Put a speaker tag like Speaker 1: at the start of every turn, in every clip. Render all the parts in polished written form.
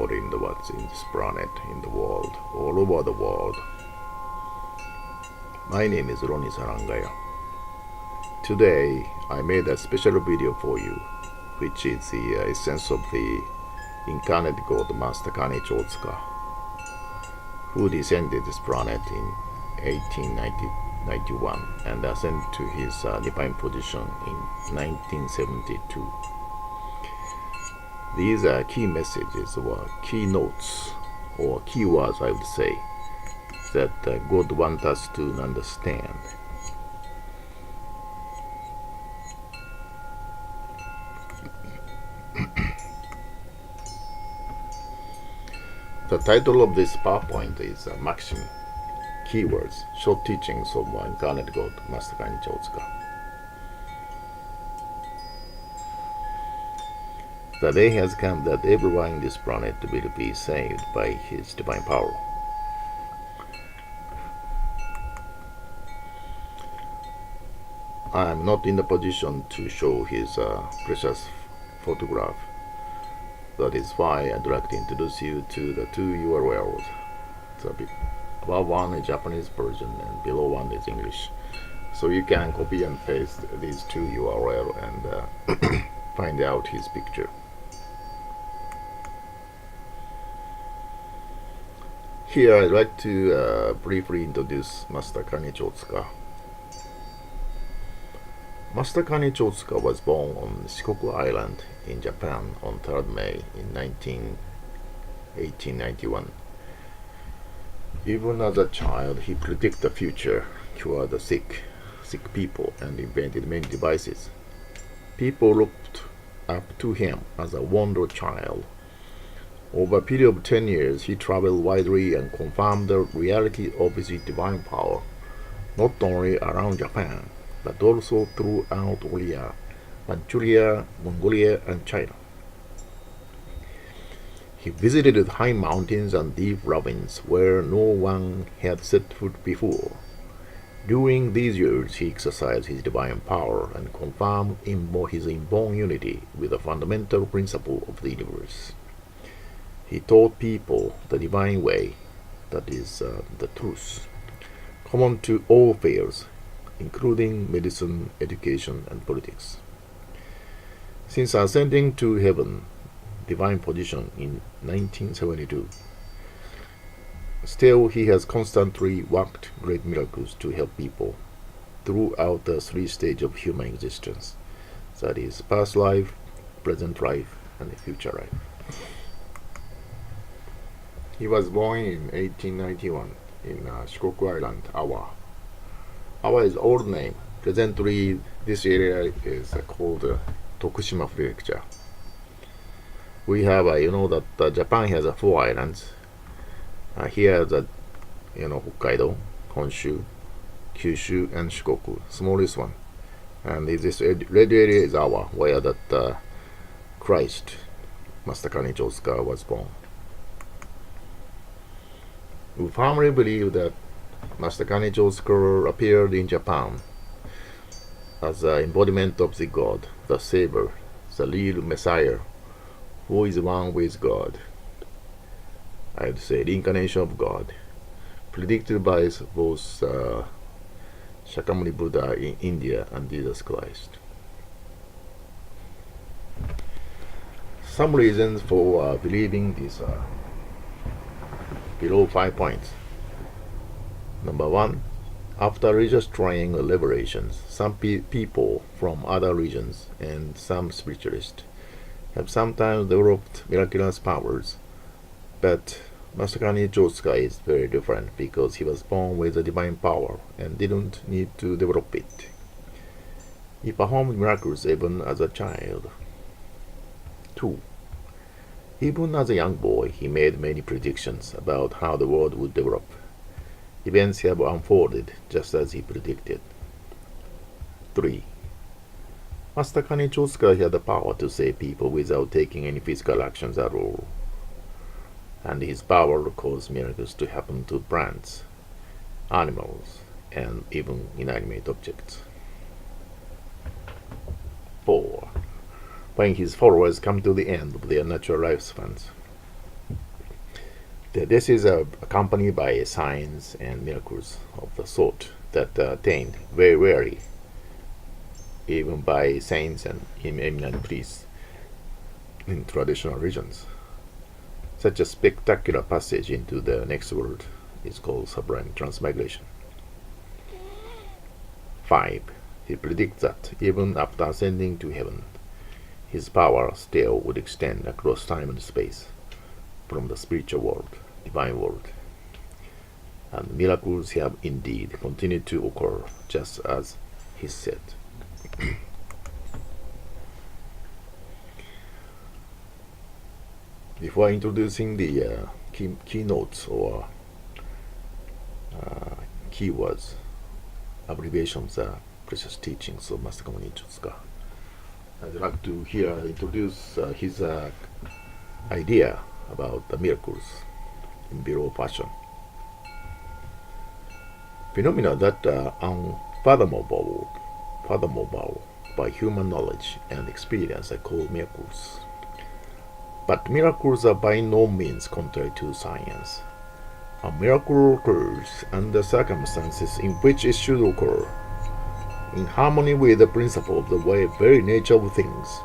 Speaker 1: God in the what's in this planet, in the world, all over the world. My name is Ronnie Sarangaya. Today I made a special video for you, which is the essence of the Incarnate God Master Kanichi Otsuka, who descended this planet in 1891 and ascended to his divine position in 1972. These are key messages or key notes or keywords, I would say, that God wants us to understand. The title of this PowerPoint is Maxim Keywords, Short Teachings of Incarnate God, Master Kanichi Otsuka. The day has come that everyone in this planet will be saved by his divine power. I am not in the position to show his precious photograph. That is why I'd like to introduce you to the two URLs. Above one is Japanese version and below one is English. So you can copy and paste these two URL and find out his picture. Here I'd like to briefly introduce Master Kanichi Otsuka. Master Kanichi Otsuka was born on Shikoku Island in Japan on 3rd May in 1891. Even as a child, he predicted the future, cured the sick people, and invented many devices. People looked up to him as a wonder child. Over a period of 10 years, he traveled widely and confirmed the reality of his divine power, not only around Japan, but also throughout Korea, Manchuria, Mongolia, and China. He visited high mountains and deep ravines where no one had set foot before. During these years, he exercised his divine power and confirmed his inborn unity with the fundamental principle of the universe. He taught people the divine way, that is, the truth, common to all fields, including medicine, education, and politics. Since ascending to heaven, divine position in 1972, still he has constantly worked great miracles to help people throughout the three stages of human existence, that is, past life, present life, and future life. He was born in 1891 in Shikoku Island, Awa. Awa is old name. Presently, this area is called Tokushima Prefecture. We have, that Japan has 4 islands. Here, Hokkaido, Honshu, Kyushu, and Shikoku, smallest one. And this red area is Awa, where that Christ, Master Kanichi Otsuka, was born. We firmly believe that Master Kanichi Otsuka appeared in Japan as an embodiment of the God, the Savior, the real Messiah, who is one with God. I would say the incarnation of God, predicted by both Shakyamuni Buddha in India and Jesus Christ. Some reasons for believing this below 5 points. Number 1, after religious training or liberations, some people from other regions and some spiritualists have sometimes developed miraculous powers, but Master Kanichi Otsuka is very different because he was born with a divine power and didn't need to develop it. He performed miracles even as a child. 2. Even as a young boy, he made many predictions about how the world would develop. Events have unfolded just as he predicted. 3. Master Kanichi Otsuka had the power to save people without taking any physical actions at all. And his power caused miracles to happen to plants, animals, and even inanimate objects. 4. When his followers come to the end of their natural lifespans. This is accompanied by signs and miracles of the sort that are attained very rarely, even by saints and eminent priests in traditional regions. Such a spectacular passage into the next world is called sublime transmigration. 5. He predicts that even after ascending to heaven, his power still would extend across time and space, from the spiritual world, divine world. And miracles have indeed continued to occur, just as he said. Before introducing the keynotes or keywords, abbreviations, precious teachings of Master Kanichi Otsuka, I'd like to here introduce his idea about the miracles in below fashion. Phenomena that are unfathomable by human knowledge and experience are called miracles. But miracles are by no means contrary to science. A miracle occurs under circumstances in which it should occur, in harmony with the principle of the very nature of things.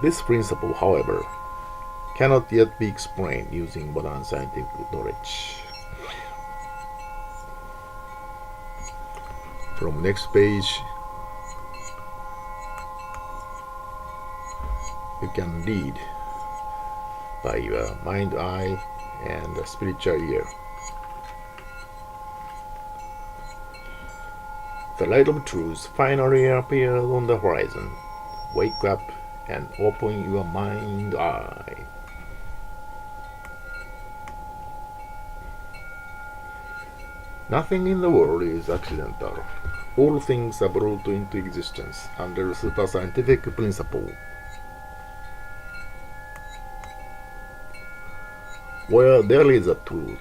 Speaker 1: This principle, however, cannot yet be explained using modern scientific knowledge. From next page, you can read by your mind eye and the spiritual ear. The light of truth finally appeared on the horizon. Wake up and open your mind eye. Nothing in the world is accidental. All things are brought into existence under a super scientific principle. Where there is a truth,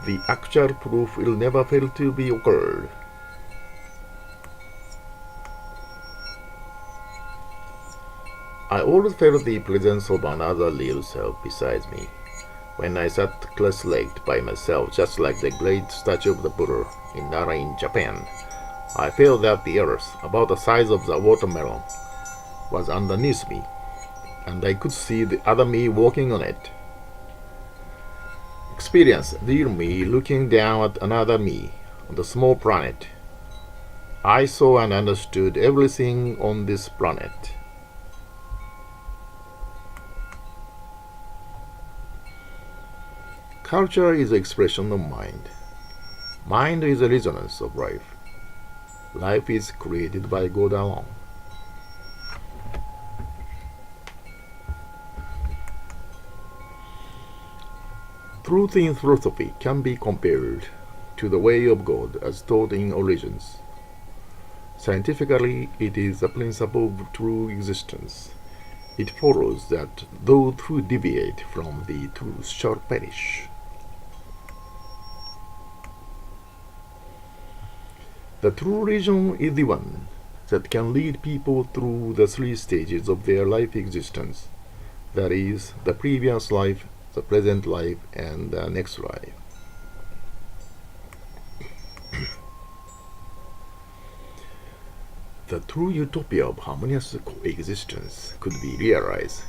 Speaker 1: the actual proof will never fail to be occurred. I always felt the presence of another real self besides me when I sat cross-legged by myself, just like the great statue of the Buddha in Nara in Japan. I felt that the earth, about the size of the watermelon, was underneath me, and I could see the other me walking on it. Experience real me looking down at another me on the small planet. I saw and understood everything on this planet. Culture is the expression of mind. Mind is the resonance of life. Life is created by God alone. Truth in philosophy can be compared to the way of God as taught in Origins. Scientifically, it is the principle of true existence. It follows that those who deviate from the truth shall perish. The true religion is the one that can lead people through the 3 stages of their life existence, that is, the previous life, the present life, and the next life. The true utopia of harmonious coexistence could be realized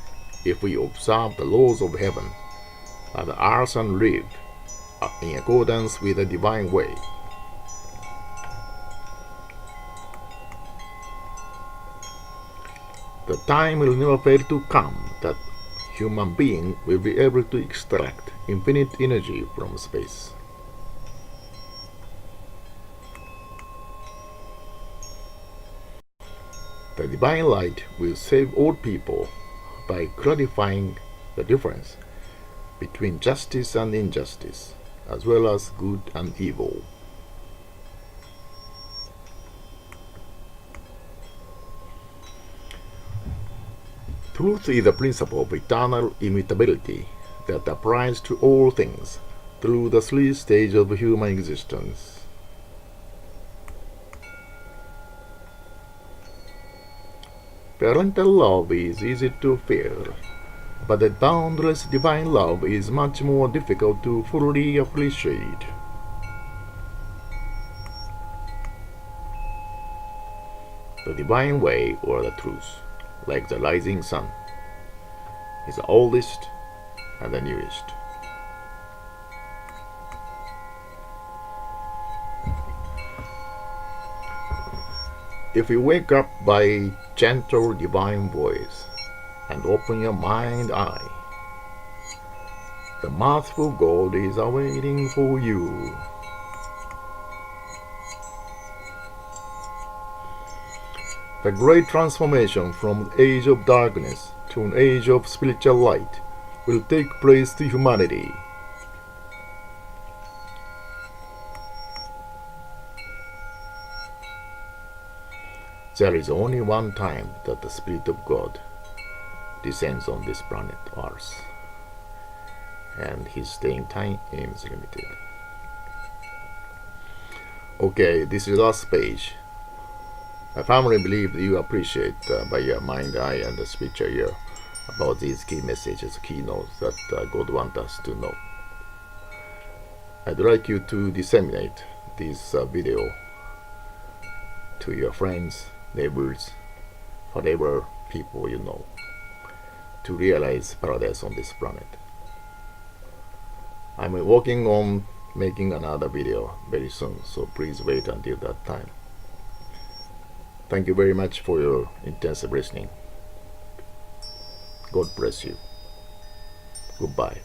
Speaker 1: if we observe the laws of heaven and earth and live in accordance with the divine way. The time will never fail to come that human being will be able to extract infinite energy from space. The divine light will save all people by clarifying the difference between justice and injustice, as well as good and evil. Truth is the principle of eternal immutability that applies to all things through the 3 stages of human existence. Parental love is easy to feel But that boundless divine love is much more difficult to fully appreciate. The divine way, or the truth, like the rising sun, is the oldest and the newest. If you wake up by gentle divine voice and open your mind eye, the mirthful God is awaiting for you. The great transformation from the age of darkness to an age of spiritual light will take place to humanity. There is only one time that the Spirit of God descends on this planet Earth, and his staying time is limited. Okay, this is the last page. I firmly believe you appreciate by your mind, eye, and the spiritual ear about these key messages, keynotes that God wants us to know. I'd like you to disseminate this video to your friends, neighbors, whatever people you know, to realize paradise on this planet. I'm working on making another video very soon, so please wait until that time. Thank you very much for your intensive listening. God bless you. Goodbye.